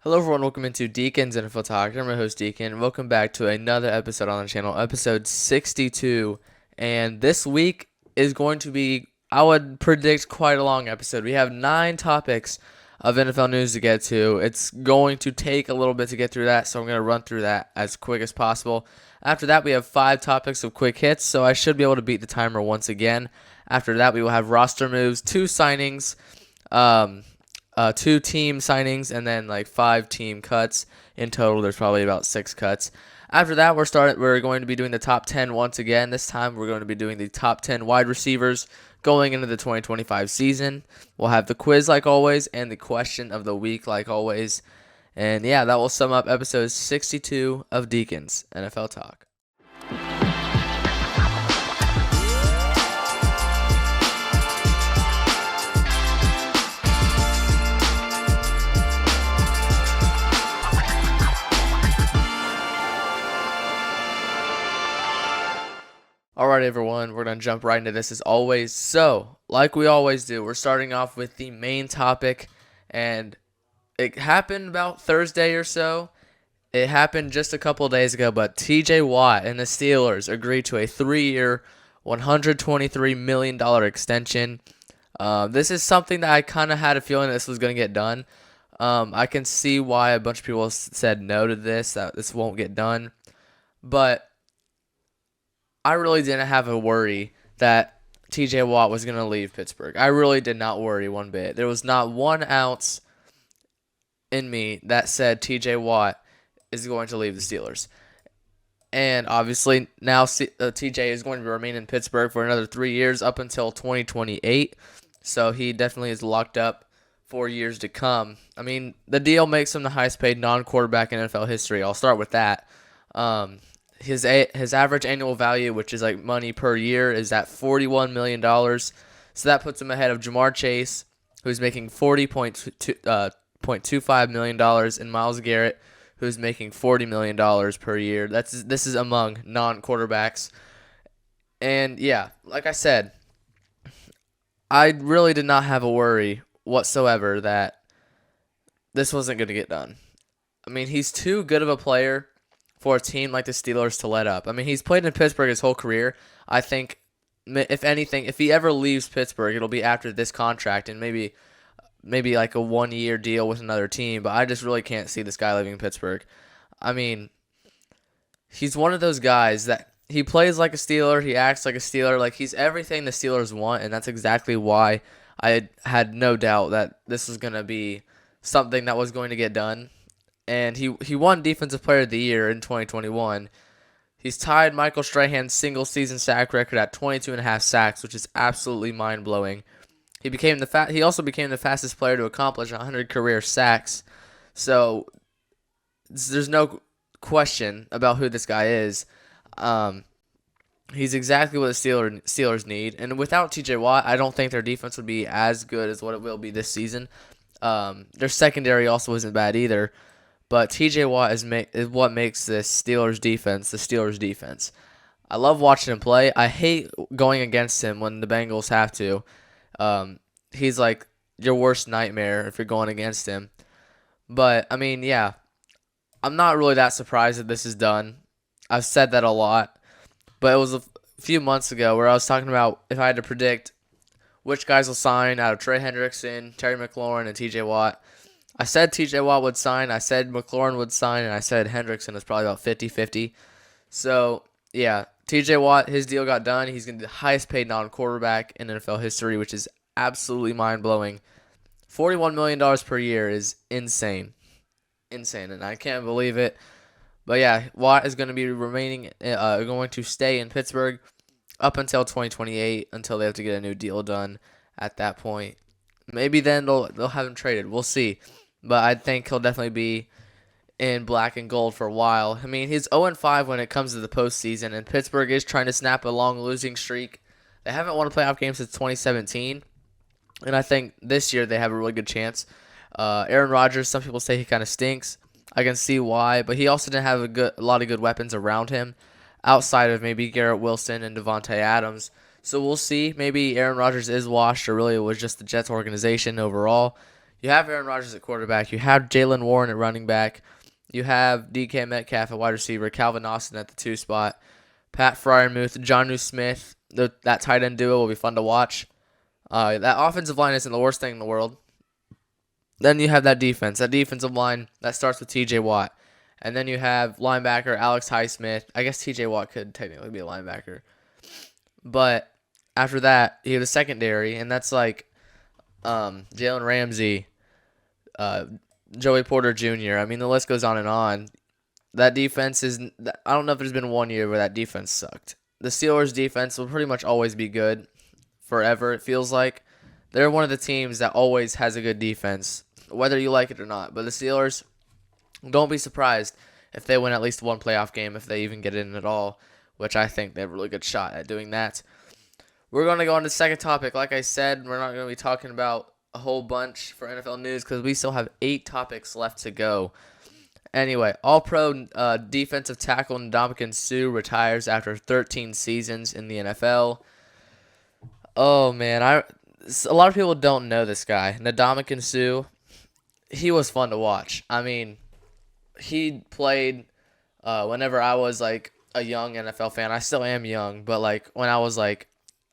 Hello everyone, welcome into Deacon's NFL Talk. I'm your host Deacon. Welcome back to another episode on the channel, episode 62. And this week is going to be, I would predict, quite a long episode. We have 9 topics of NFL news to get to. It's going to take a little bit to get through that, so I'm going to run through that as quick as possible. After that, we have 5 topics of quick hits, so I should be able to beat the timer once again. After that, we will have roster moves, 2 signings, 2 team signings, and then like 5 team cuts. In total, there's probably about 6 cuts. After that, we're going to be doing the top 10 once again. This time, we're going to be doing the top 10 wide receivers going into the 2025 season. We'll have the quiz like always and the question of the week like always. And yeah, that will sum up episode 62 of Deacon's NFL Talk. Alright everyone, we're going to jump right into this as always. So, like we always do, we're starting off with the main topic, and it happened about Thursday or so. It happened just a couple of days ago, but T.J. Watt and the Steelers agreed to a 3-year, $123 million extension. This is something that I kind of had a feeling this was going to get done. I can see why a bunch of people said no to this, that this won't get done. But I really didn't have a worry that T.J. Watt was going to leave Pittsburgh. I really did not worry one bit. There was not 1 ounce in me that said T.J. Watt is going to leave the Steelers. And obviously now T.J. is going to remain in Pittsburgh for another 3 years up until 2028. So he definitely is locked up for years to come. I mean, the deal makes him the highest paid non-quarterback in NFL history. I'll start with that. His average annual value, which is like money per year, is at $41 million. So that puts him ahead of Jamar Chase, who's making $40.25 million, and Myles Garrett, who's making $40 million per year. This is among non-quarterbacks. And yeah, like I said, I really did not have a worry whatsoever that this wasn't going to get done. I mean, he's too good of a player for a team like the Steelers to let up. I mean, he's played in Pittsburgh his whole career. I think, if anything, if he ever leaves Pittsburgh, it'll be after this contract and maybe like a 1-year deal with another team. But I just really can't see this guy leaving Pittsburgh. I mean, he's one of those guys that he plays like a Steeler, he acts like a Steeler, like he's everything the Steelers want, and that's exactly why I had no doubt that this was going to be something that was going to get done. And he won Defensive Player of the Year in 2021. He's tied Michael Strahan's single-season sack record at 22.5 sacks, which is absolutely mind-blowing. He also became the fastest player to accomplish 100 career sacks. So there's no question about who this guy is. He's exactly what the Steelers need. And without T.J. Watt, I don't think their defense would be as good as what it will be this season. Their secondary also isn't bad either. But T.J. Watt is what makes this Steelers defense the Steelers defense. I love watching him play. I hate going against him when the Bengals have to. He's like your worst nightmare if you're going against him. But, I mean, yeah, I'm not really that surprised that this is done. I've said that a lot. But it was a few months ago where I was talking about if I had to predict which guys will sign out of Trey Hendrickson, Terry McLaurin, and T.J. Watt. I said T.J. Watt would sign, I said McLaurin would sign, and I said Hendrickson is probably about 50-50. So, yeah, T.J. Watt, his deal got done. He's going to be the highest paid non-quarterback in NFL history, which is absolutely mind-blowing. $41 million per year is insane. Insane, and I can't believe it. But, yeah, Watt is going to be going to stay in Pittsburgh up until 2028, until they have to get a new deal done at that point. Maybe then they'll have him traded. We'll see. But I think he'll definitely be in black and gold for a while. I mean, he's 0-5 when it comes to the postseason, and Pittsburgh is trying to snap a long losing streak. They haven't won a playoff game since 2017, and I think this year they have a really good chance. Aaron Rodgers, some people say he kind of stinks. I can see why, but he also didn't have a lot of good weapons around him outside of maybe Garrett Wilson and Devontae Adams. So we'll see. Maybe Aaron Rodgers is washed, or really it was just the Jets organization overall. You have Aaron Rodgers at quarterback. You have Jalen Warren at running back. You have DK Metcalf at wide receiver. Calvin Austin at the 2 spot. Pat Fryermuth, Jonnu Smith. That tight end duo will be fun to watch. That offensive line isn't the worst thing in the world. Then you have that defense. That defensive line that starts with T.J. Watt. And then you have linebacker Alex Highsmith. I guess T.J. Watt could technically be a linebacker. But after that, you have the secondary, and that's like Jalen Ramsey, Joey Porter Jr. I mean, the list goes on and on. That defense is – I don't know if there's been one year where that defense sucked. The Steelers' defense will pretty much always be good forever, it feels like. They're one of the teams that always has a good defense, whether you like it or not. But the Steelers, don't be surprised if they win at least one playoff game, if they even get in at all, which I think they have a really good shot at doing that. We're going to go on to the second topic. Like I said, we're not going to be talking about a whole bunch for NFL news because we still have 8 topics left to go. Anyway, All-Pro defensive tackle Ndamukong Suh retires after 13 seasons in the NFL. Oh, man. A lot of people don't know this guy. Ndamukong Suh, he was fun to watch. I mean, he played whenever I was, like, a young NFL fan. I still am young, but, like, when I was, like,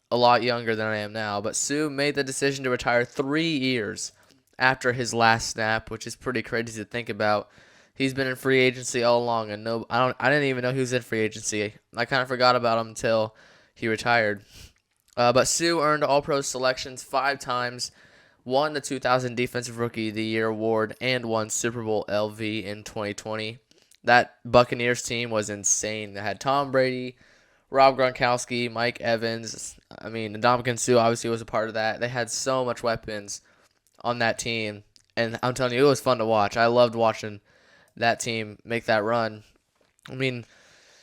a lot younger than I am now. But Suh made the decision to retire 3 years after his last snap, which is pretty crazy to think about. He's been in free agency all along, and I didn't even know he was in free agency. I kind of forgot about him until he retired. But Suh earned All-Pro selections 5 times, won the 2000 Defensive Rookie of the Year award, and won Super Bowl LV in 2020. That Buccaneers team was insane. They had Tom Brady, Rob Gronkowski, Mike Evans. I mean, Ndamukong Suh obviously was a part of that. They had so much weapons on that team, and I'm telling you, it was fun to watch. I loved watching that team make that run. I mean,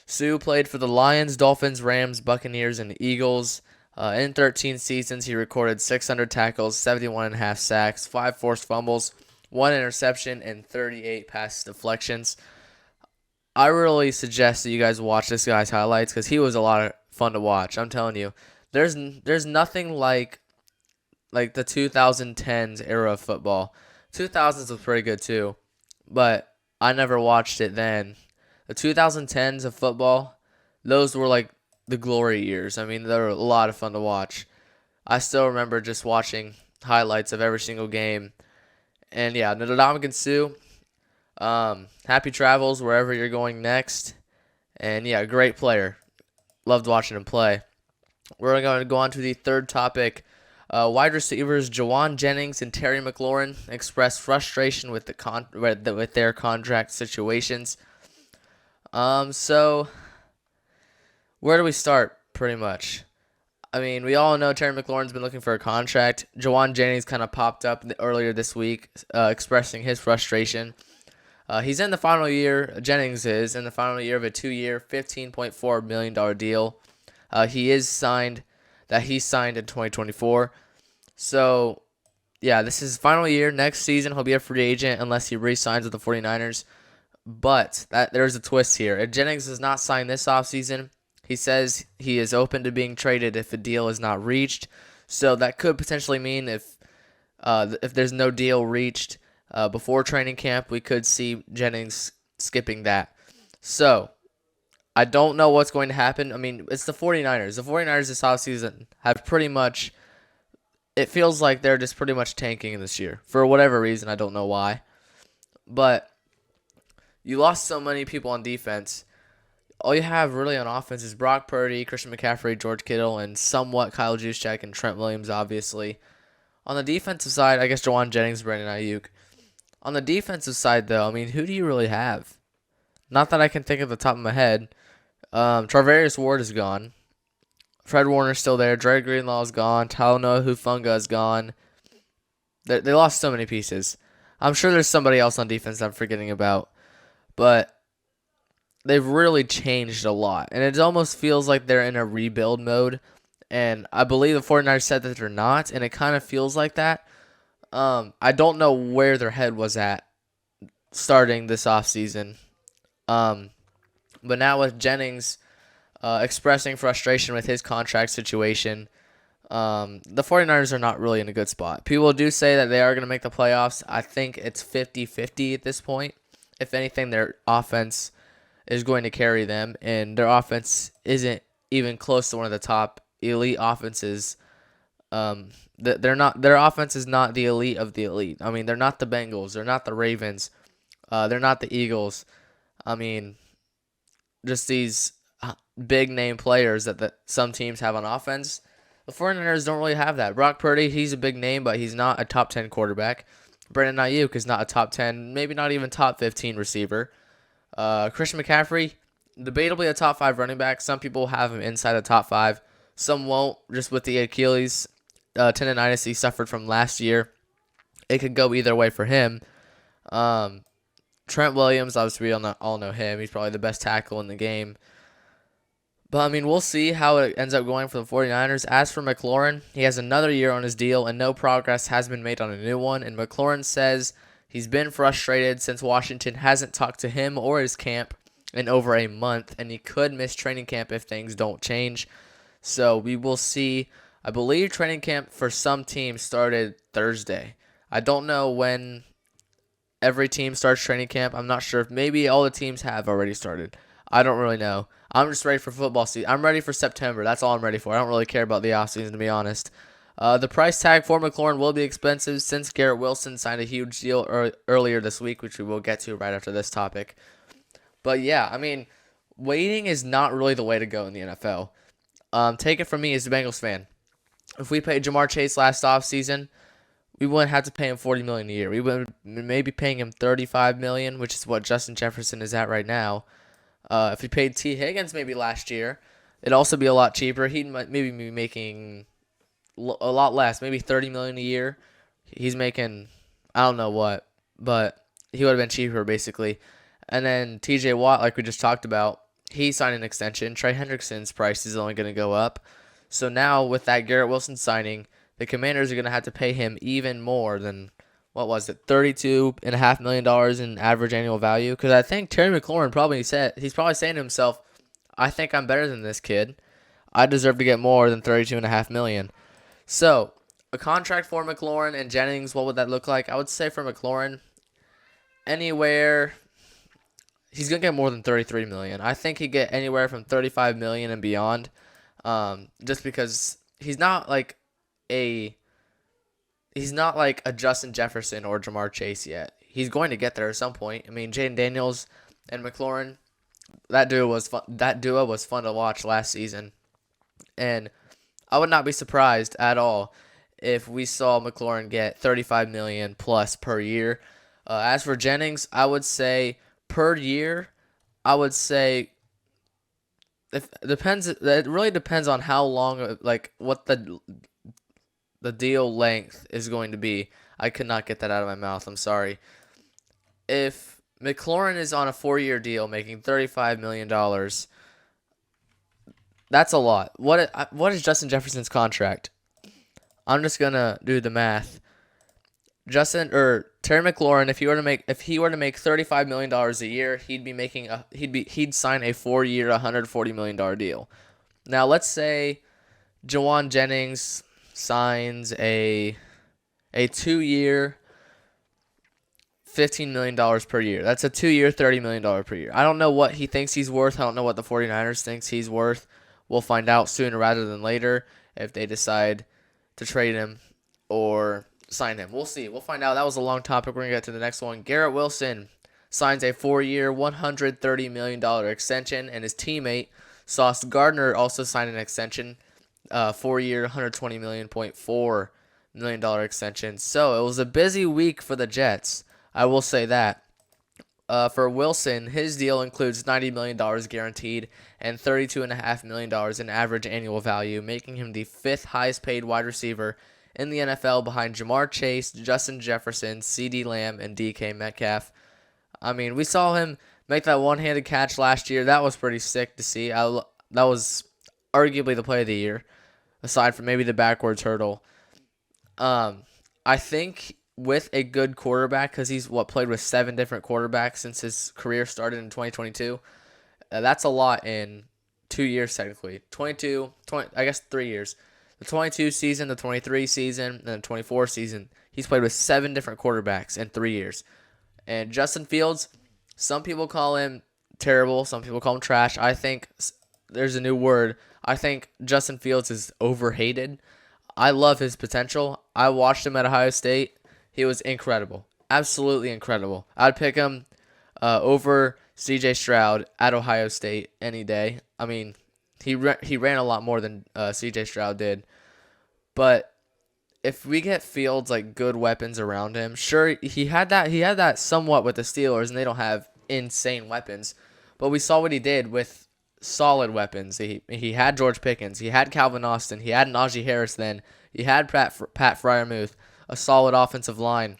Suh played for the Lions, Dolphins, Rams, Buccaneers, and Eagles. In 13 seasons, he recorded 600 tackles, 71.5 sacks, 5 forced fumbles, 1 interception, and 38 pass deflections. I really suggest that you guys watch this guy's highlights because he was a lot of fun to watch. I'm telling you, there's nothing like the 2010s era of football. 2000s was pretty good too, but I never watched it then. The 2010s of football, those were like the glory years. I mean, they were a lot of fun to watch. I still remember just watching highlights of every single game. And yeah, Ndamukong Suh, happy travels wherever you're going next. And yeah, great player. Loved watching him play. We're going to go on to the third topic. Wide receivers Jauan Jennings and Terry McLaurin expressed frustration with with their contract situations. So where do we start? Pretty much. I mean, we all know Terry McLaurin's been looking for a contract. Jauan Jennings kind of popped up earlier this week, expressing his frustration. He's in the final year. Jennings is in the final year of a 2-year, $15.4 million deal. He signed in 2024. So, yeah, this is his final year. Next season, he'll be a free agent unless he re-signs with the 49ers. But there's a twist here. If Jennings does not sign this offseason, he says he is open to being traded if a deal is not reached. So that could potentially mean if there's no deal reached before training camp, we could see Jennings skipping that. So I don't know what's going to happen. I mean, it's the 49ers. The 49ers this offseason have pretty much, it feels like they're just pretty much tanking this year. For whatever reason, I don't know why. But you lost so many people on defense. All you have really on offense is Brock Purdy, Christian McCaffrey, George Kittle, and somewhat Kyle Juszczyk and Trent Williams, obviously. On the defensive side, I guess Jauan Jennings, Brandon Ayuk. On the defensive side, though, I mean, who do you really have? Not that I can think of the top of my head. Charvarius Ward is gone. Fred Warner's still there. Dre Greenlaw is gone. Talanoa Hufanga is gone. They lost so many pieces. I'm sure there's somebody else on defense I'm forgetting about. But they've really changed a lot. And it almost feels like they're in a rebuild mode. And I believe the 49ers said that they're not. And it kind of feels like that. I don't know where their head was at starting this offseason. But now with Jennings expressing frustration with his contract situation, The 49ers are not really in a good spot. People do say that they are going to make the playoffs. I think it's 50-50 at this point. If anything, their offense is going to carry them, and their offense isn't even close to one of the top elite offenses. They're not. Their offense is not the elite of the elite. I mean, they're not the Bengals. They're not the Ravens. They're not the Eagles. I mean, just these big name players that some teams have on offense. The 49ers don't really have that. Brock Purdy, he's a big name, but he's not a top 10 quarterback. Brandon Ayuk is not a top 10, maybe not even top 15 receiver. Christian McCaffrey, debatably a top 5 running back. Some people have him inside the top 5. Some won't, just with the Achilles tendonitis he suffered from last year. It could go either way for him. Trent Williams, obviously we all know him. He's probably the best tackle in the game. But, I mean, we'll see how it ends up going for the 49ers. As for McLaurin, he has another year on his deal, and no progress has been made on a new one. And McLaurin says he's been frustrated since Washington hasn't talked to him or his camp in over a month, and he could miss training camp if things don't change. So we will see. I believe training camp for some teams started Thursday. I don't know when every team starts training camp. I'm not sure if maybe all the teams have already started. I don't really know. I'm just ready for football season. I'm ready for September. That's all I'm ready for. I don't really care about the offseason, to be honest. The price tag for McLaurin will be expensive since Garrett Wilson signed a huge deal earlier this week, which we will get to right after this topic. But yeah, I mean, waiting is not really the way to go in the NFL. Take it from me as a Bengals fan. If we paid Jamar Chase last offseason, we wouldn't have to pay him $40 million a year. We would maybe paying him $35 million, which is what Justin Jefferson is at right now. If we paid T. Higgins maybe last year, it'd also be a lot cheaper. He'd maybe be making a lot less, maybe $30 million a year. He's making I don't know what, but he would have been cheaper basically. And then T.J. Watt, like we just talked about, he signed an extension. Trey Hendrickson's price is only going to go up. So now with that Garrett Wilson signing, the Commanders are going to have to pay him even more than, what was it, $32.5 million in average annual value? Because I think Terry McLaurin he's probably saying to himself, I think I'm better than this kid. I deserve to get more than $32.5 million. So a contract for McLaurin and Jennings, what would that look like? I would say for McLaurin, anywhere, he's going to get more than $33 million. I think he'd get anywhere from $35 million and beyond, just because he's not like a Justin Jefferson or Jamar Chase yet. He's going to get there at some point. I mean, Jaden Daniels and McLaurin, that duo was fun. That duo was fun to watch last season, and I would not be surprised at all if we saw McLaurin get $35 million plus per year. As for Jennings, I would say per year, I would say it really depends on how long, like what the deal length is going to be. I could not get that out of my mouth. I'm sorry. If McLaurin is on a 4-year deal making $35 million, that's a lot. What is Justin Jefferson's contract? I'm just gonna do the math. Terry McLaurin, if he were to make $35 million a year, he'd sign a 4-year, $140 million deal. Now let's say Jawan Jennings signs a 2-year, $15 million per year. That's a 2-year, $30 million per year. I don't know what he thinks he's worth. I don't know what the 49ers thinks he's worth. We'll find out sooner rather than later if they decide to trade him or sign him. We'll see. We'll find out. That was a long topic. We're going to get to the next one. Garrett Wilson signs a 4-year, $130 million extension, and his teammate, Sauce Gardner, also signed an extension, 4-year, $120.4 million extension. So it was a busy week for the Jets. I will say that. For Wilson, his deal includes $90 million guaranteed and $32.5 million in average annual value, making him the 5th highest paid wide receiver in the NFL behind Jamar Chase, Justin Jefferson, CeeDee Lamb, and DK Metcalf. I mean, we saw him make that one-handed catch last year. That was pretty sick to see. That was arguably the play of the year, aside from maybe the backwards hurdle. I think with a good quarterback, because he's played with 7 different quarterbacks since his career started in 2022. That's a lot in 2 years technically. 20, I guess 3 years. the 22 season, the 23 season, and the 24 season, he's played with 7 different quarterbacks in 3 years. And Justin Fields, some people call him terrible, some people call him trash. I think there's a new word. I think Justin Fields is overhated. I love his potential. I watched him at Ohio State. He was incredible. Absolutely incredible. I'd pick him over C.J. Stroud at Ohio State any day. I mean, he ran a lot more than C.J. Stroud did. But if we get Fields like good weapons around him, sure, he had that somewhat with the Steelers, and they don't have insane weapons. But we saw what he did with solid weapons. He had George Pickens, he had Calvin Austin, he had Najee Harris. Then he had Pat Freiermuth, a solid offensive line.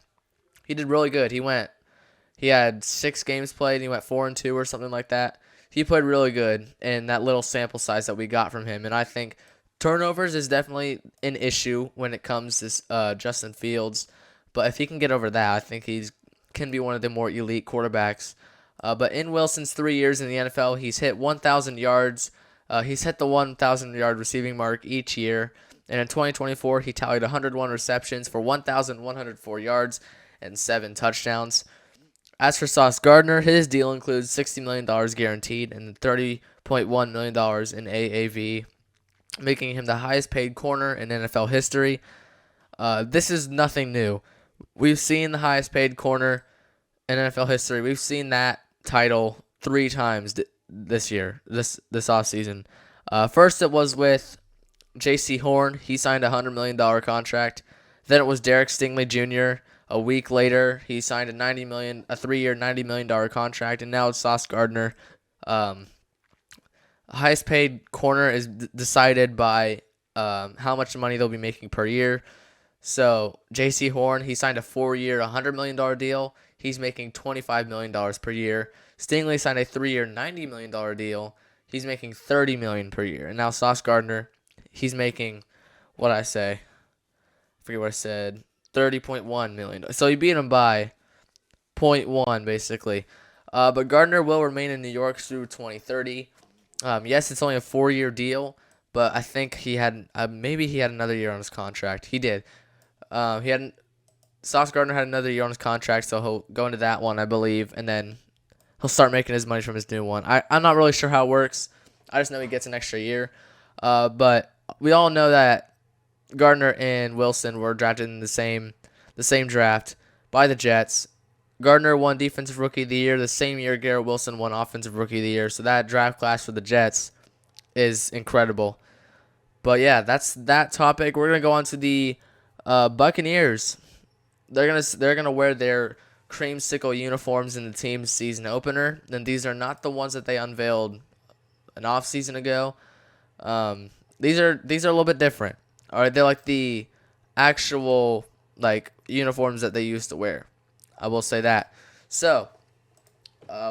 He did really good. He had 6 games played. And he went 4-2 or something like that. He played really good in that little sample size that we got from him, and I think turnovers is definitely an issue when it comes to Justin Fields, but if he can get over that, I think he can be one of the more elite quarterbacks. But in Wilson's 3 years in the NFL, he's hit 1,000 yards. He's hit the 1,000-yard receiving mark each year, and in 2024, he tallied 101 receptions for 1,104 yards and 7 touchdowns. As for Sauce Gardner, his deal includes $60 million guaranteed and $30.1 million in AAV, making him the highest paid corner in NFL history. This is nothing new. We've seen the highest paid corner in NFL history. We've seen that title 3 times this year, this offseason. First, it was with J.C. Horn. He signed a $100 million contract. Then it was Derek Stingley Jr. A week later, he signed a 3-year, $90 million contract, and now it's Sauce Gardner. Highest paid corner is decided by how much money they'll be making per year. So J.C. Horn, he signed a 4-year, $100 million deal. He's making $25 million per year. Stingley signed a 3-year, $90 million deal. He's making $30 million per year. And now Sauce Gardner, he's making I forget what I said, $30.1 million. So he beat him by 0.1 basically. But Gardner will remain in New York through 2030. Yes, it's only a 4-year deal, but I think he had maybe he had another year on his contract. He did. Sauce Gardner had another year on his contract, so he'll go into that one, I believe, and then he'll start making his money from his new one. I'm not really sure how it works. I just know he gets an extra year. But we all know that Gardner and Wilson were drafted in the same draft by the Jets. Gardner won Defensive Rookie of the Year the same year Garrett Wilson won Offensive Rookie of the Year. So that draft class for the Jets is incredible. But yeah, that's that topic. We're gonna go on to the Buccaneers. They're gonna wear their creamsicle uniforms in the team's season opener. And these are not the ones that they unveiled an off season ago. These are a little bit different. All right, they're like the actual uniforms that they used to wear. I will say that. So,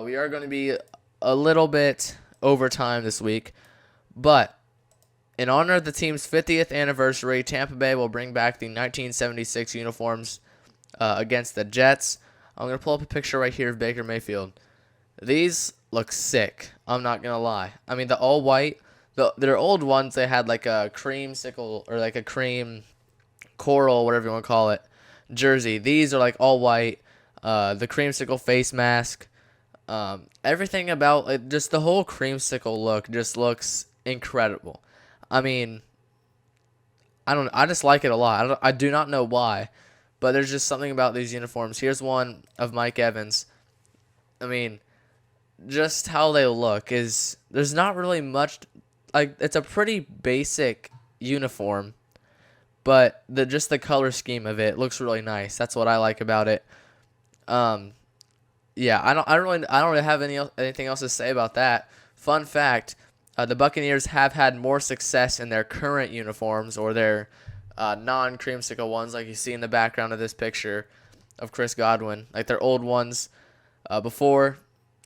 we are going to be a little bit over time this week, but in honor of the team's 50th anniversary, Tampa Bay will bring back the 1976 uniforms against the Jets. I'm going to pull up a picture right here of Baker Mayfield. These look sick. I'm not going to lie. I mean, the all white, their old ones, they had like a creamsicle or like a cream coral, whatever you want to call it, jersey. These are like all white. The creamsicle face mask. Everything about it, just the whole creamsicle look just looks incredible. I mean, I just like it a lot. I do not know why, but there's just something about these uniforms. Here's one of Mike Evans. I mean, just how they look there's not really much, it's a pretty basic uniform, but just the color scheme of it looks really nice. That's what I like about it. Yeah, I don't really have anything else to say about that. Fun fact, the Buccaneers have had more success in their current uniforms or their non-creamsicle ones, like you see in the background of this picture of Chris Godwin, like their old ones before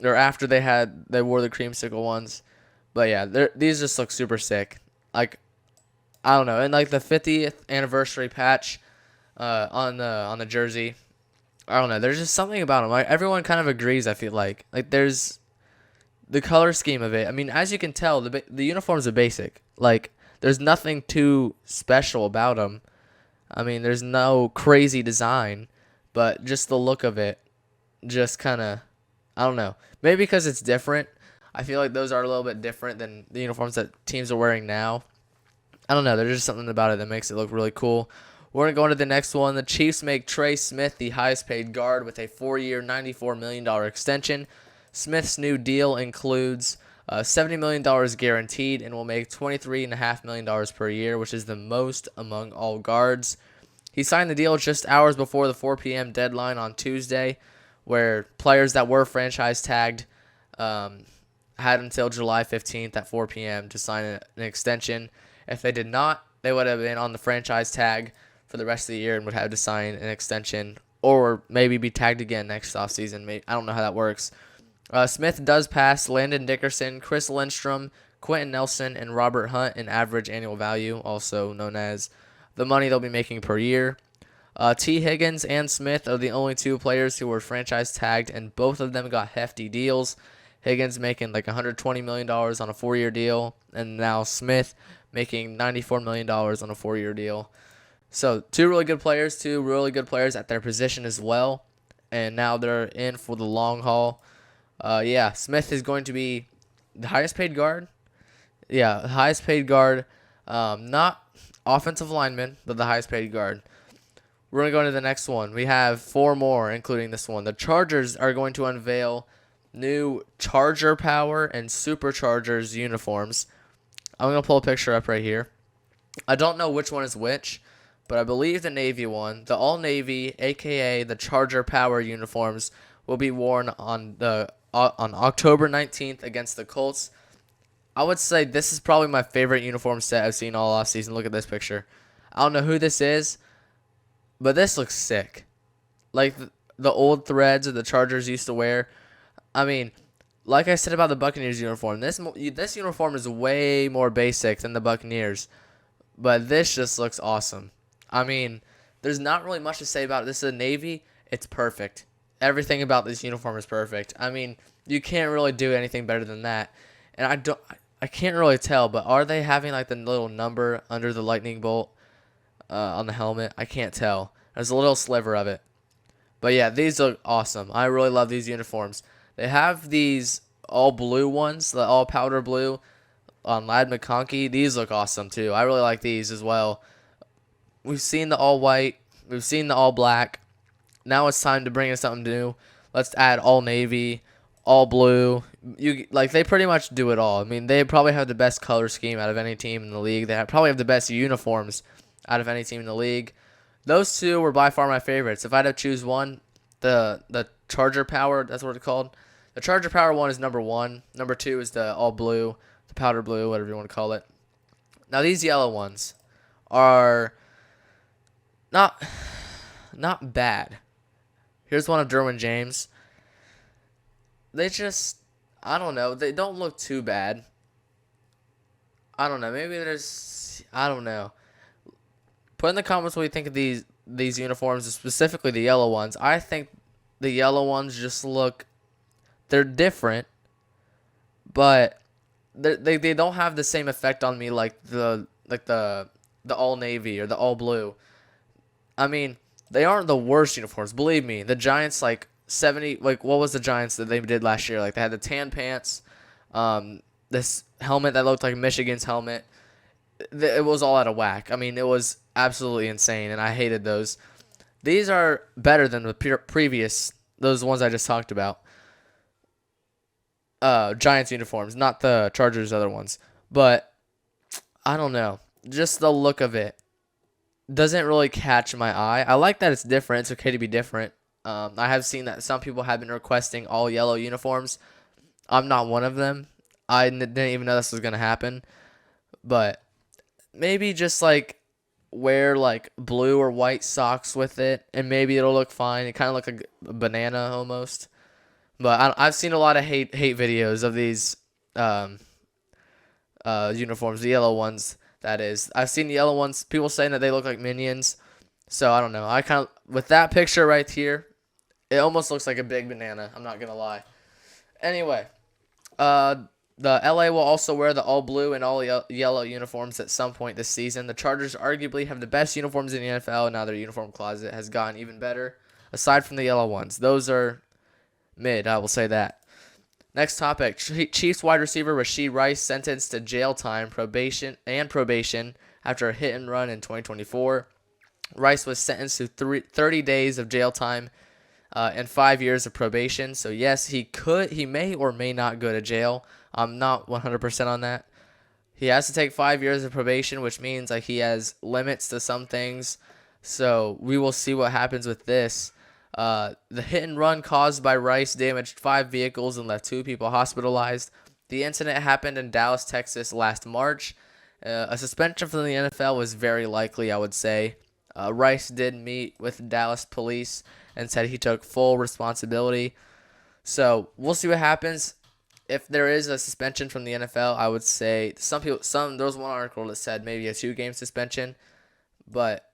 or after they wore the creamsicle ones. But yeah, these just look super sick. Like, I don't know, and like the 50th anniversary patch on the jersey, I don't know. There's just something about them. Like, everyone kind of agrees, I feel like there's the color scheme of it. I mean, as you can tell, the uniforms are basic. Like, There's nothing too special about them. I mean, there's no crazy design, but just the look of it, just kind of, I don't know. Maybe because it's different. I feel like those are a little bit different than the uniforms that teams are wearing now. I don't know. There's just something about it that makes it look really cool. We're going to go on to the next one. The Chiefs make Trey Smith the highest paid guard with a 4-year, $94 million extension. Smith's new deal includes $70 million guaranteed and will make $23.5 million per year, which is the most among all guards. He signed the deal just hours before the 4 p.m. deadline on Tuesday, where players that were franchise tagged had until July 15th at 4 p.m. to sign an extension. If they did not, they would have been on the franchise tag for the rest of the year and would have to sign an extension or maybe be tagged again next offseason. I don't know how that works. Smith does pass Landon Dickerson, Chris Lindstrom, Quentin Nelson, and Robert Hunt in average annual value, also known as the money they'll be making per year. T. Higgins and Smith are the only two players who were franchise tagged, and both of them got hefty deals. Higgins making like $120 million on a 4-year deal, and now Smith making $94 million on a 4-year deal. So two really good players at their position as well, and now they're in for the long haul. Smith is going to be the highest paid guard. Yeah, the highest paid guard, not offensive lineman, but the highest paid guard. We're going to go into the next one. We have 4 more, including this one. The Chargers are going to unveil new Charger Power and Superchargers uniforms. I'm going to pull a picture up right here. I don't know which one is which, but I believe the Navy one, the all-Navy, a.k.a. the Charger Power uniforms, will be worn on October 19th against the Colts. I would say this is probably my favorite uniform set I've seen all offseason. Look at this picture. I don't know who this is, but this looks sick. Like the old threads that the Chargers used to wear. I mean, like I said about the Buccaneers uniform, this uniform is way more basic than the Buccaneers, but this just looks awesome. I mean, there's not really much to say about it. This is a Navy. It's perfect. Everything about this uniform is perfect. I mean, you can't really do anything better than that. And I can't really tell, but are they having like the little number under the lightning bolt on the helmet? I can't tell. There's a little sliver of it. But yeah, these look awesome. I really love these uniforms. They have these all blue ones, the all powder blue on Lad McConkey. These look awesome too. I really like these as well. We've seen the all white. We've seen the all black. Now it's time to bring in something new. Let's add all navy, all blue. They pretty much do it all. I mean, they probably have the best color scheme out of any team in the league. They probably have the best uniforms out of any team in the league. Those two were by far my favorites. If I had to choose one, the Charger Power, that's what it's called. The Charger Power one is number 1. Number 2 is the all blue, the powder blue, whatever you want to call it. Now these yellow ones are not bad. Here's one of Derwin James. They just, I don't know. They don't look too bad. I don't know. Maybe I don't know. Put in the comments what you think of these uniforms, specifically the yellow ones. I think the yellow ones just look, they're different, but they don't have the same effect on me like the all navy or the all blue. I mean, they aren't the worst uniforms. Believe me, the Giants what was the Giants that they did last year? Like they had the tan pants, this helmet that looked like Michigan's helmet. It was all out of whack. I mean, it was absolutely insane, and I hated those. These are better than the previous, those ones I just talked about. Giants uniforms, not the Chargers other ones. But I don't know. Just the look of it doesn't really catch my eye. I like that it's different. It's okay to be different. I have seen that some people have been requesting all yellow uniforms. I'm not one of them. I didn't even know this was going to happen. But maybe just wear blue or white socks with it, and maybe it'll look fine. It kind of looks like a banana almost. But I've seen a lot of hate videos of these uniforms, the yellow ones. That is, I've seen the yellow ones. People saying that they look like Minions. So I don't know. I kind of, with that picture right here, it almost looks like a big banana. I'm not gonna lie. Anyway, The LA will also wear the all blue and all yellow uniforms at some point this season. The Chargers arguably have the best uniforms in the NFL, and now their uniform closet has gotten even better, aside from the yellow ones. Those are mid, I will say that. Next topic, Chiefs wide receiver Rashee Rice sentenced to jail time, probation after a hit and run in 2024. Rice was sentenced to 30 days of jail time and 5 years of probation. So yes, he may or may not go to jail. I'm not 100% on that. He has to take 5 years of probation, which means like he has limits to some things. So we will see what happens with this. The hit and run caused by Rice damaged 5 vehicles and left 2 people hospitalized. The incident happened in Dallas, Texas last March. A suspension from the NFL was very likely, I would say. Rice did meet with Dallas police and said he took full responsibility. So we'll see what happens. If there is a suspension from the NFL, I would say there was one article that said maybe a 2-game suspension, but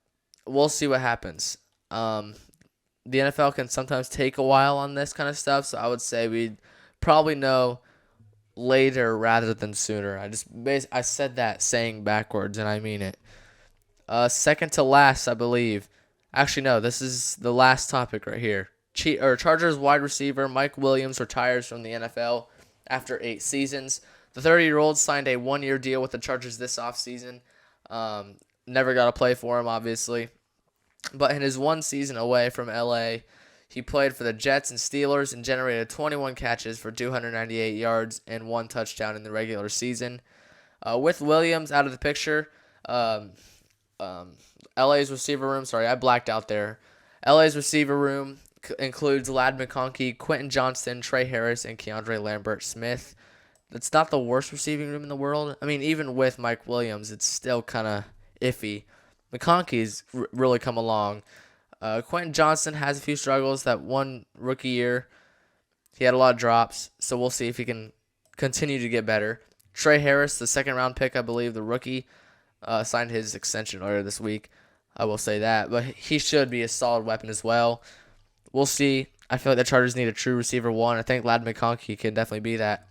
we'll see what happens. The NFL can sometimes take a while on this kind of stuff, so I would say we'd probably know later rather than sooner. I said that saying backwards, and I mean it. Second to last, I believe. Actually, no, this is the last topic right here. Chargers wide receiver Mike Williams retires from the NFL after 8 seasons. The 30-year-old signed a 1-year deal with the Chargers this offseason. Never got to play for him, obviously. But in his 1 season away from LA, he played for the Jets and Steelers and generated 21 catches for 298 yards and 1 touchdown in the regular season. With Williams out of the picture, LA's receiver room, I blacked out there. LA's receiver room includes Ladd McConkey, Quentin Johnston, Trey Harris, and Keandre Lambert-Smith. It's not the worst receiving room in the world. I mean, even with Mike Williams, it's still kind of iffy. McConkey's really come along. Quentin Johnston has a few struggles. That one rookie year, he had a lot of drops, so we'll see if he can continue to get better. Trey Harris, the second-round pick, I believe, the rookie, signed his extension earlier this week. I will say that, but he should be a solid weapon as well. We'll see. I feel like the Chargers need a true receiver 1. I think Ladd McConkey can definitely be that.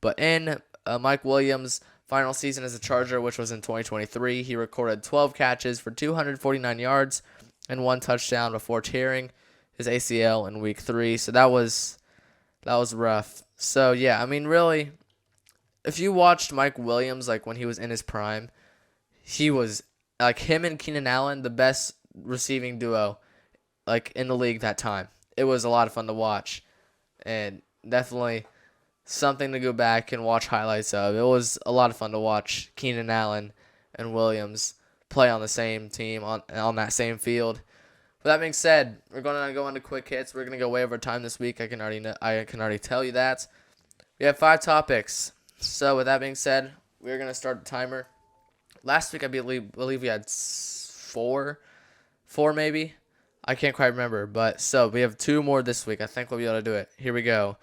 But in Mike Williams' final season as a Charger, which was in 2023, he recorded 12 catches for 249 yards and 1 touchdown before tearing his ACL in Week 3. So that was rough. So yeah, I mean, really, if you watched Mike Williams like when he was in his prime, he was like him and Keenan Allen, the best receiving duo like in the league that time. It was a lot of fun to watch, and definitely something to go back and watch highlights of. It was a lot of fun to watch Keenan Allen and Williams play on the same team on that same field. With that being said, we're going to go into quick hits. We're going to go way over time this week. I can already tell you that. We have 5 topics. So with that being said, we're going to start the timer. Last week I believe we had 4 maybe. I can't quite remember, but so we have 2 more this week. I think we'll be able to do it. Here we go.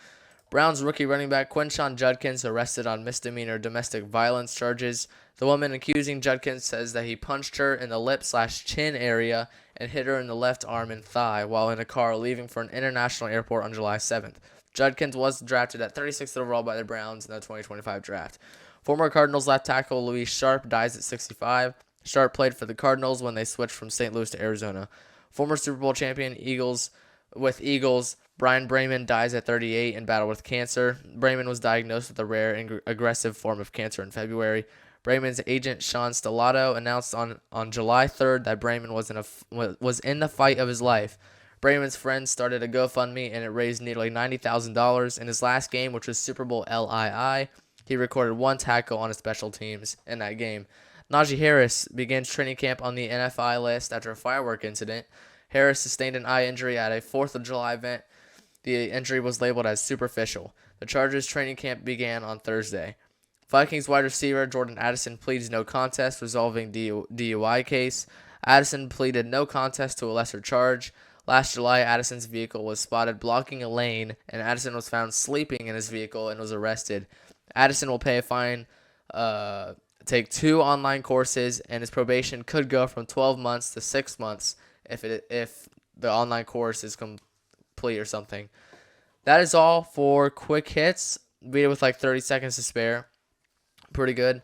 Browns rookie running back Quinshon Judkins arrested on misdemeanor domestic violence charges. The woman accusing Judkins says that he punched her in the lip/chin area and hit her in the left arm and thigh while in a car leaving for an international airport on July 7th. Judkins was drafted at 36th overall by the Browns in the 2025 draft. Former Cardinals left tackle Luis Sharp dies at 65. Sharp played for the Cardinals when they switched from St. Louis to Arizona. Former Super Bowl champion Eagles Brian Bremen dies at 38 in battle with cancer. Bremen was diagnosed with a rare and aggressive form of cancer in February. Bremen's agent Sean Stellato announced on July 3rd that Bremen was in the fight of his life. Bremen's friends started a GoFundMe and it raised nearly $90,000. In his last game, which was Super Bowl LII, he recorded 1 tackle on his special teams in that game. Najee Harris begins training camp on the NFI list after a firework incident. Harris sustained an eye injury at a 4th of July event. The injury was labeled as superficial. The Chargers training camp began on Thursday. Vikings wide receiver Jordan Addison pleads no contest, resolving DUI case. Addison pleaded no contest to a lesser charge. Last July, Addison's vehicle was spotted blocking a lane, and Addison was found sleeping in his vehicle and was arrested. Addison will pay a fine, take 2 online courses, and his probation could go from 12 months to 6 months if the online course is complete or something. That is all for quick hits. beat it with like 30 seconds to spare. Pretty good.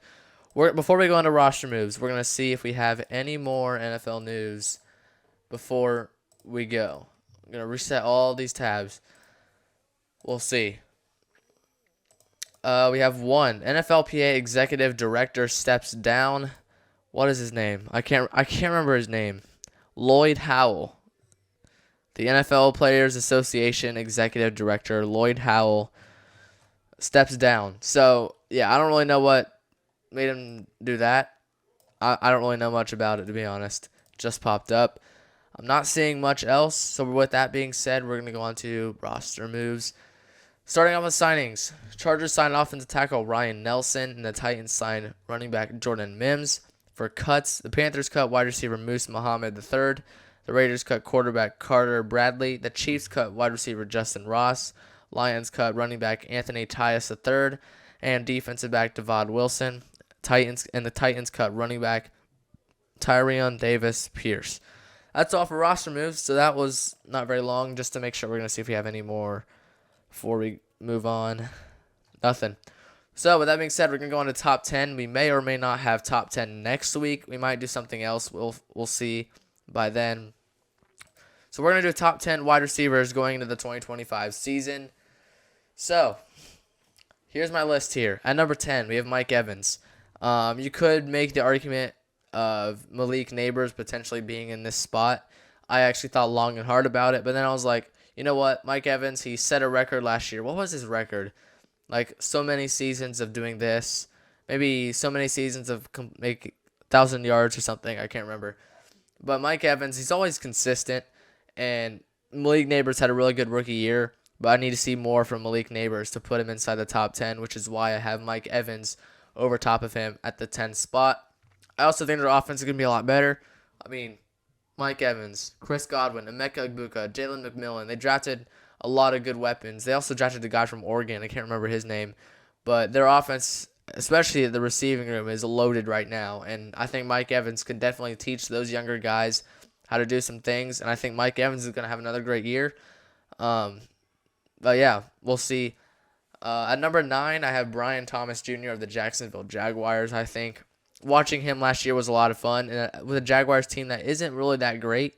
Before we go into roster moves, we're going to see if we have any more NFL news before we go. I'm going to reset all these tabs. We'll see. We have one. NFLPA executive director steps down. What is his name? I can't remember his name. Lloyd Howell. The NFL Players Association executive director, Lloyd Howell, steps down. So, yeah, I don't really know what made him do that. I don't really know much about it, to be honest. Just popped up. I'm not seeing much else. So, with that being said, we're going to go on to roster moves. Starting off with signings. Chargers signed offensive tackle Ryan Nelson, and the Titans signed running back Jordan Mims. For cuts, the Panthers cut wide receiver Moose Muhammad III. The Raiders cut quarterback Carter Bradley. The Chiefs cut wide receiver Justin Ross. Lions cut running back Anthony Tyus III and defensive back Devon Wilson. The Titans cut running back Tyrion Davis Pierce. That's all for roster moves, so that was not very long, just to make sure. We're going to see if we have any more before we move on. Nothing. So, with that being said, we're going to go on to top 10. We may or may not have top 10 next week. We might do something else. We'll see by then. So, we're going to do top 10 wide receivers going into the 2025 season. So, here's my list here. At number 10, we have Mike Evans. You could make the argument of Malik Neighbors potentially being in this spot. I actually thought long and hard about it, but then I was like, you know what? Mike Evans, he set a record last year. What was his record? Like, so many seasons of doing this. Maybe so many seasons of make 1,000 yards or something. I can't remember. But Mike Evans, he's always consistent. And Malik Neighbors had a really good rookie year. But I need to see more from Malik Neighbors to put him inside the top 10, which is why I have Mike Evans over top of him at the 10th spot. I also think their offense is going to be a lot better. I mean, Mike Evans, Chris Godwin, Emeka Egbuka, Jalen McMillan. They drafted a lot of good weapons. They also drafted the guy from Oregon. I can't remember his name. But their offense, especially the receiving room, is loaded right now. And I think Mike Evans could definitely teach those younger guys how to do some things. And I think Mike Evans is going to have another great year. But yeah, we'll see. At number 9, I have Brian Thomas Jr. of the Jacksonville Jaguars. I think watching him last year was a lot of fun. And with a Jaguars team that isn't really that great,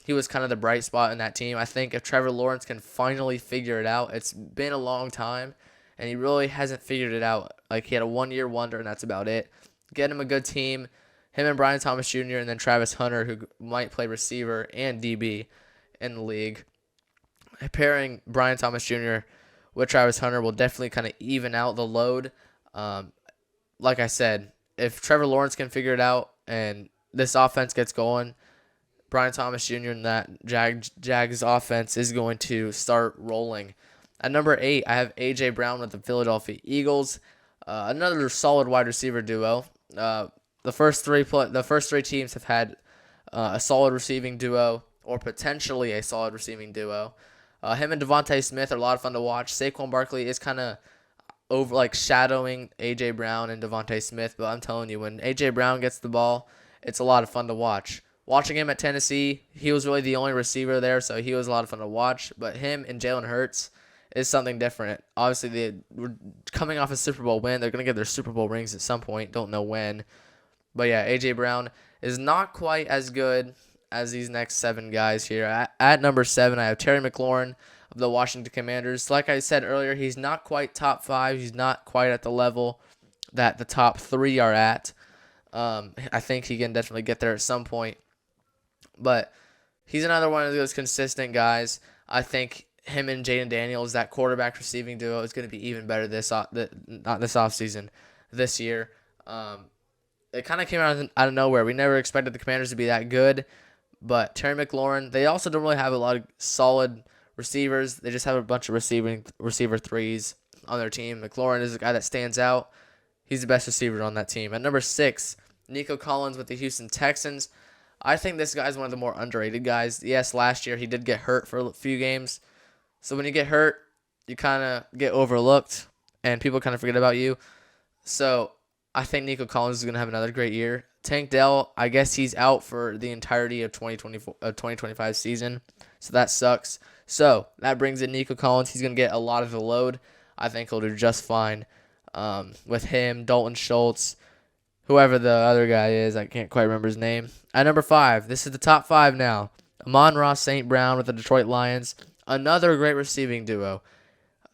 he was kind of the bright spot in that team. I think if Trevor Lawrence can finally figure it out, it's been a long time, and he really hasn't figured it out. Like, he had a one-year wonder, and that's about it. Get him a good team, him and Brian Thomas Jr., and then Travis Hunter, who might play receiver and DB in the league. Pairing Brian Thomas Jr. with Travis Hunter will definitely kind of even out the load. Like I said, if Trevor Lawrence can figure it out and this offense gets going, Brian Thomas Jr. and that Jags offense is going to start rolling. At number 8, I have A.J. Brown with the Philadelphia Eagles. Another solid wide receiver duo. The first three teams have had a solid receiving duo or potentially a solid receiving duo. Him and Devontae Smith are a lot of fun to watch. Saquon Barkley is kind of shadowing A.J. Brown and Devontae Smith, but I'm telling you, when A.J. Brown gets the ball, it's a lot of fun to watch. Watching him at Tennessee, he was really the only receiver there, so he was a lot of fun to watch. But him and Jalen Hurts is something different. Obviously, they were coming off a Super Bowl win. They're going to get their Super Bowl rings at some point. Don't know when. But yeah, A.J. Brown is not quite as good as these next 7 guys here. At number 7, I have Terry McLaurin of the Washington Commanders. Like I said earlier, he's not quite top 5. He's not quite at the level that the top 3 are at. I think he can definitely get there at some point. But he's another one of those consistent guys. I think him and Jaden Daniels, that quarterback receiving duo, is going to be even better this offseason, this year. It kind of came out of nowhere. We never expected the Commanders to be that good. But Terry McLaurin, they also don't really have a lot of solid receivers. They just have a bunch of receiver threes on their team. McLaurin is the guy that stands out. He's the best receiver on that team. At number 6, Nico Collins with the Houston Texans. I think this guy's one of the more underrated guys. Yes, last year he did get hurt for a few games. So when you get hurt, you kind of get overlooked, and people kind of forget about you. So I think Nico Collins is going to have another great year. Tank Dell, I guess he's out for the entirety of 2025 season, so that sucks. So that brings in Nico Collins. He's going to get a lot of the load. I think he'll do just fine with him, Dalton Schultz, whoever the other guy is. I can't quite remember his name. At number 5, this is the top 5 now. Amon-Ra St. Brown with the Detroit Lions. Another great receiving duo.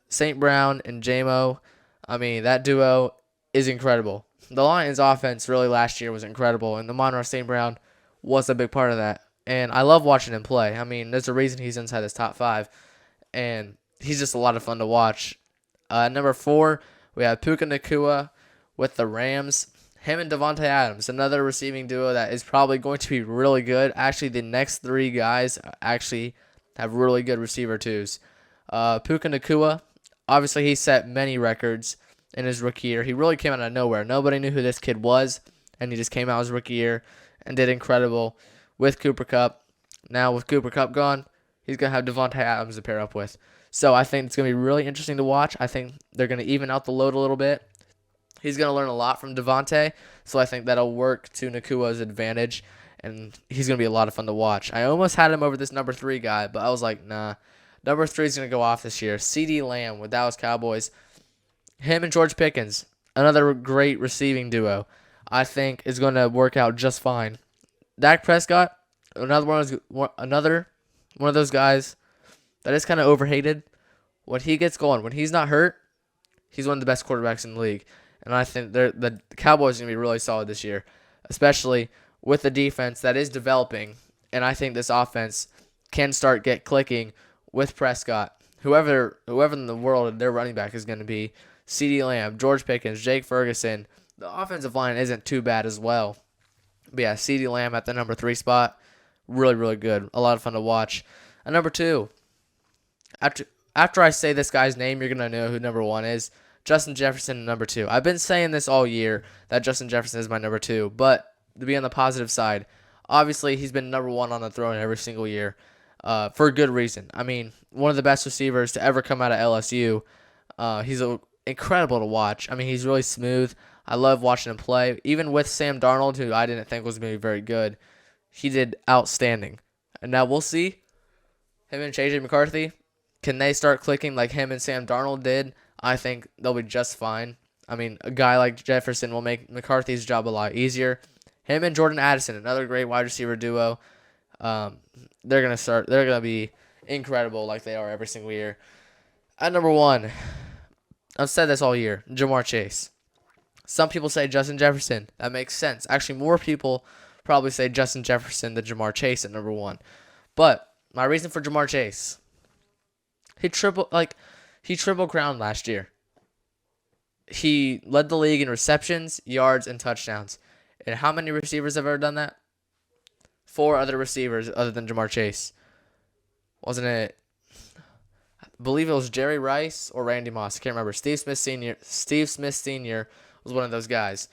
St. Brown and J-Mo. I mean, that duo is incredible. The Lions' offense really last year was incredible, and Amon-Ra St. Brown was a big part of that. And I love watching him play. I mean, there's a reason he's inside this top 5, and he's just a lot of fun to watch. Number 4, we have Puka Nacua with the Rams. Him and Devontae Adams, another receiving duo that is probably going to be really good. Actually, the next 3 guys actually have really good receiver twos. Puka Nacua, obviously he set many records in his rookie year. He really came out of nowhere. Nobody knew who this kid was, and he just came out his rookie year and did incredible with Cooper Kupp. Now with Cooper Kupp gone, he's going to have Devontae Adams to pair up with. So I think it's going to be really interesting to watch. I think they're going to even out the load a little bit. He's going to learn a lot from Devontae, so I think that'll work to Nakua's advantage, and he's going to be a lot of fun to watch. I almost had him over this number 3 guy, but I was like, nah. Number 3 is going to go off this year. CeeDee Lamb with Dallas Cowboys. Him and George Pickens, another great receiving duo, I think is going to work out just fine. Dak Prescott, another one of those guys that is kind of overhated. When he gets going, when he's not hurt, he's one of the best quarterbacks in the league. And I think the Cowboys are going to be really solid this year, especially with the defense that is developing. And I think this offense can get clicking with Prescott. Whoever in the world their running back is going to be, CeeDee Lamb, George Pickens, Jake Ferguson. The offensive line isn't too bad as well. But yeah, CeeDee Lamb at the number 3 spot, really, really good. A lot of fun to watch. At number 2, after I say this guy's name, you're going to know who number 1 is. Justin Jefferson, number 2. I've been saying this all year that Justin Jefferson is my number 2, but to be on the positive side, obviously he's been number 1 on the throne every single year for a good reason. I mean, one of the best receivers to ever come out of LSU. He's incredible to watch. I mean, he's really smooth. I love watching him play. Even with Sam Darnold, who I didn't think was going to be very good, he did outstanding. And now we'll see him and J.J. McCarthy. Can they start clicking like him and Sam Darnold did? I think they'll be just fine. I mean, a guy like Jefferson will make McCarthy's job a lot easier. Him and Jordan Addison, another great wide receiver duo. They're gonna be incredible like they are every single year. At number 1, I've said this all year, Jamar Chase. Some people say Justin Jefferson. That makes sense. Actually, more people probably say Justin Jefferson than Jamar Chase at number 1. But my reason for Jamar Chase, he triple crowned last year. He led the league in receptions, yards, and touchdowns. And how many receivers have ever done that? 4 other receivers other than Jamar Chase. Wasn't it? I believe it was Jerry Rice or Randy Moss. I can't remember. Steve Smith Sr. was one of those guys.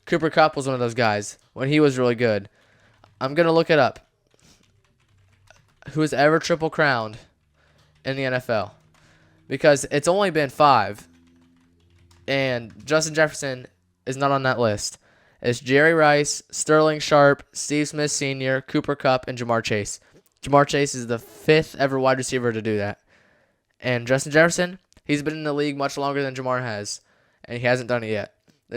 Cooper Kupp was one of those guys when he was really good. I'm going to look it up. Who has ever triple crowned in the NFL? Because it's only been 5. And Justin Jefferson is not on that list. It's Jerry Rice, Sterling Sharp, Steve Smith Sr., Cooper Kupp, and Jamar Chase. Jamar Chase is the 5th ever wide receiver to do that. And Justin Jefferson, he's been in the league much longer than Jamar has, and he hasn't done it yet.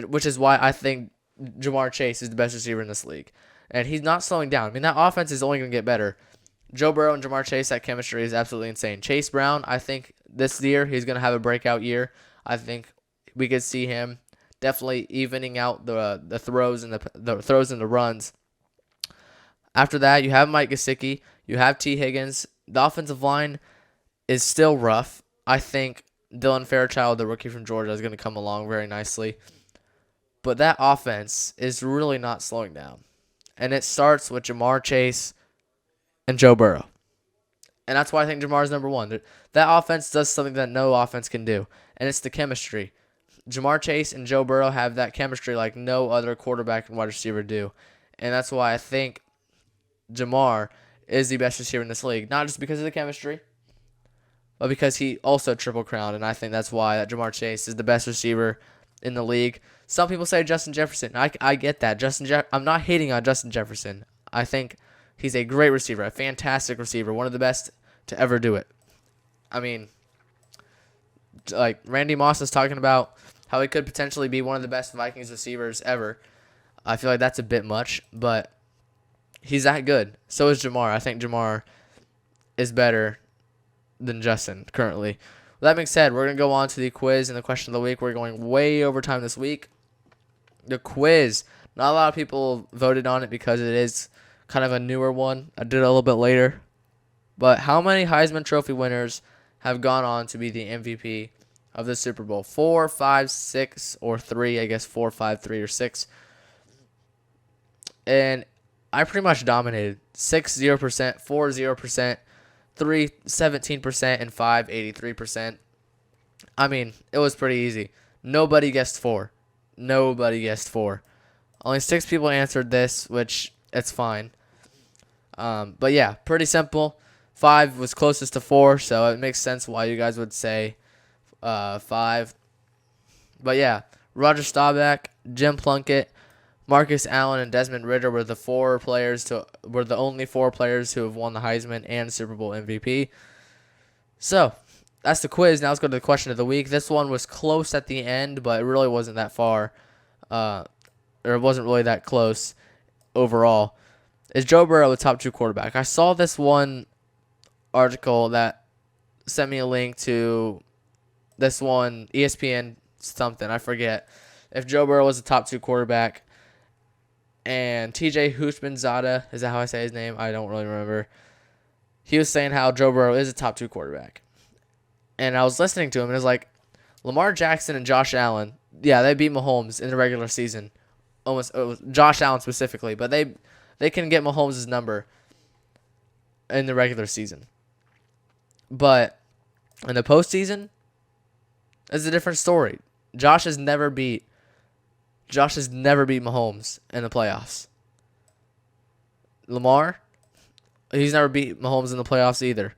Which is why I think Jamar Chase is the best receiver in this league. And he's not slowing down. I mean, that offense is only going to get better. Joe Burrow and Jamar Chase, that chemistry is absolutely insane. Chase Brown, I think this year he's going to have a breakout year. I think we could see him definitely evening out the throws and the throws and the runs. After that, you have Mike Gesicki, you have T. Higgins. The offensive line is still rough. I think Dylan Fairchild, the rookie from Georgia, is going to come along very nicely. But that offense is really not slowing down. And it starts with Jamar Chase and Joe Burrow. And that's why I think Jamar is number 1. That offense does something that no offense can do, and it's the chemistry. Jamar Chase and Joe Burrow have that chemistry like no other quarterback and wide receiver do. And that's why I think Jamar is the best receiver in this league. Not just because of the chemistry, but because he also triple crowned. And I think that's why that Jamar Chase is the best receiver in the league. Some people say Justin Jefferson. I get that. I'm not hating on Justin Jefferson. I think he's a great receiver, a fantastic receiver, one of the best to ever do it. I mean, Like Randy Moss is talking about how he could potentially be one of the best Vikings receivers ever. I feel like that's a bit much, but he's that good. So is Jamar. I think Jamar is better than Justin currently. With that being said, we're going to go on to the quiz and the question of the week. We're going way over time this week. The quiz. Not a lot of people voted on it because it is kind of a newer one. I did it a little bit later. But how many Heisman Trophy winners have gone on to be the MVP of the Super Bowl? 4, 5, 6, or 3. I guess 4, 5, 3, or 6. And I pretty much dominated. 6, 0%, 4, 0%, 3, 17%, and 5, 83%. I mean, it was pretty easy. Nobody guessed 4. Nobody guessed 4. Only 6 people answered this, which it's fine. But yeah, pretty simple. 5 was closest to 4, so it makes sense why you guys would say 5. But yeah, Roger Staubach, Jim Plunkett, Marcus Allen, and Desmond Ridder were the only 4 players who have won the Heisman and Super Bowl MVP. So that's the quiz. Now let's go to the question of the week. This one was close at the end, but it really wasn't that far. Or it wasn't really that close overall. Is Joe Burrow a top 2 quarterback? I saw this one article that sent me a link to this one, ESPN something, I forget. If Joe Burrow was a top 2 quarterback, and T.J. Houshmandzadeh, is that how I say his name? I don't really remember. He was saying how Joe Burrow is a top 2 quarterback. And I was listening to him, and it was like, Lamar Jackson and Josh Allen, yeah, they beat Mahomes in the regular season. Almost Josh Allen specifically, but they can get Mahomes' number in the regular season. But in the postseason, it's a different story. Josh has never beat Mahomes in the playoffs. Lamar, he's never beat Mahomes in the playoffs either.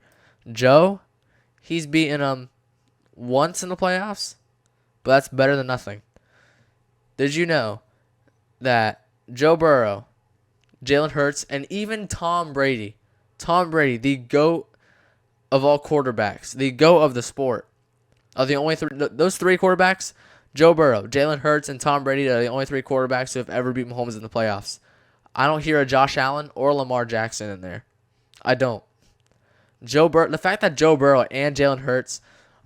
Joe, he's beaten him once in the playoffs, but that's better than nothing. Did you know that Joe Burrow, Jalen Hurts, and even Tom Brady, the GOAT of all quarterbacks, the GOAT of the sport, are the only those 3 quarterbacks, Joe Burrow, Jalen Hurts, and Tom Brady, are the only 3 quarterbacks who have ever beat Mahomes in the playoffs. I don't hear a Josh Allen or Lamar Jackson in there. I don't. The fact that Joe Burrow and Jalen Hurts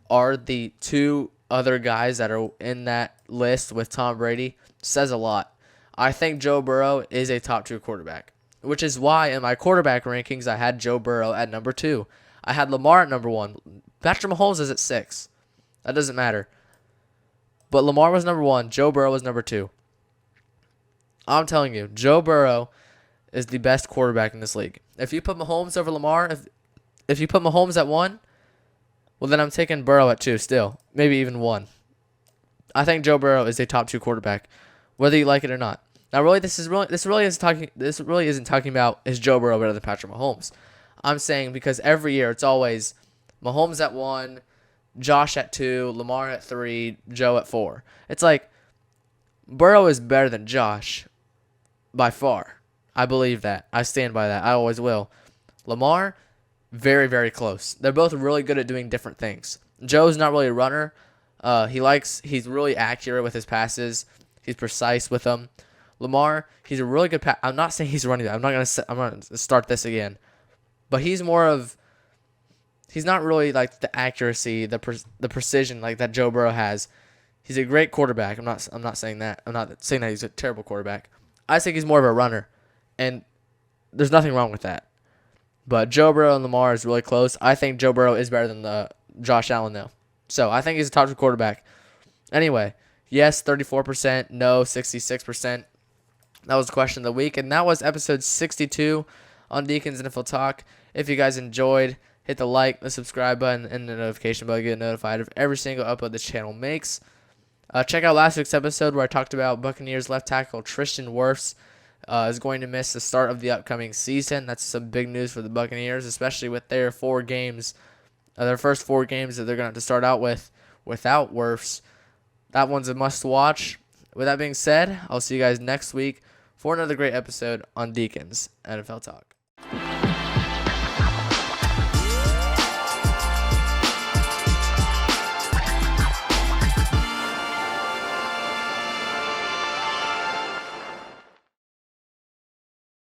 are the 2 other guys that are in that list with Tom Brady says a lot. I think Joe Burrow is a top 2 quarterback, which is why in my quarterback rankings I had Joe Burrow at number 2. I had Lamar at number 1. Patrick Mahomes is at 6. That doesn't matter. But Lamar was number 1. Joe Burrow was number 2. I'm telling you, Joe Burrow is the best quarterback in this league. If you put Mahomes over Lamar, if you put Mahomes at 1, well, then I'm taking Burrow at 2 still. Maybe even 1. I think Joe Burrow is a top 2 quarterback, whether you like it or not. Now, really, this really isn't talking about is Joe Burrow better than Patrick Mahomes. I'm saying because every year it's always Mahomes at 1, Josh at 2, Lamar at 3, Joe at 4. It's like Burrow is better than Josh by far. I believe that. I stand by that. I always will. Lamar, very, very close. They're both really good at doing different things. Joe's not really a runner. He's really accurate with his passes. He's precise with them. Lamar, he's a really good I'm not saying he's running that. I'm going to start this again. But he's not really like the accuracy, the precision like that Joe Burrow has. He's a great quarterback. I'm not saying that. I'm not saying that he's a terrible quarterback. I think he's more of a runner, and there's nothing wrong with that. But Joe Burrow and Lamar is really close. I think Joe Burrow is better than Josh Allen though. So I think he's a top 2 quarterback. Anyway, yes, 34%. No, 66%. That was the question of the week, and that was episode 62 on Deacon's NFL Talk. If you guys enjoyed, hit the like, the subscribe button, and the notification bell to get notified of every single upload this channel makes. Check out last week's episode where I talked about Buccaneers left tackle Tristan Wirfs is going to miss the start of the upcoming season. That's some big news for the Buccaneers, especially with their 4 games, their first 4 games that they're going to have to start out with without Wirfs. That one's a must-watch. With that being said, I'll see you guys next week for another great episode on Deacon's NFL Talk.